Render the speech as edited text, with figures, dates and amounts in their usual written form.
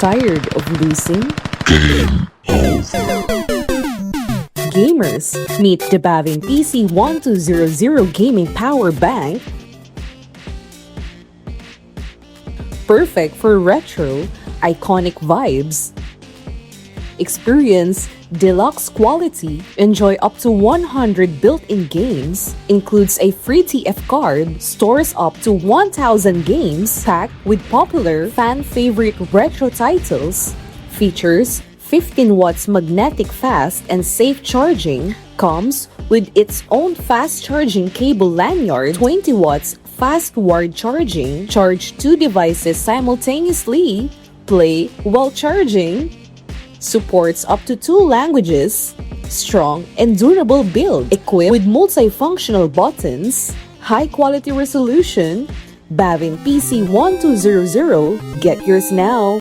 Tired of losing? Gamers, meet the BAVIN PC1200 Gaming Power Bank. Perfect for retro, iconic vibes. Experience deluxe quality, enjoy up to 100 built-in games, includes a free TF card, stores up to 1,000 games, packed with popular fan-favorite retro titles, features 15 watts magnetic fast and safe charging, comes with its own fast charging cable lanyard, 20 watts fast wired charging, charge 2 devices simultaneously, play while charging, supports up to 2 languages, strong and durable build, equipped with multifunctional buttons, high quality resolution. BAVIN PC1200, get yours now!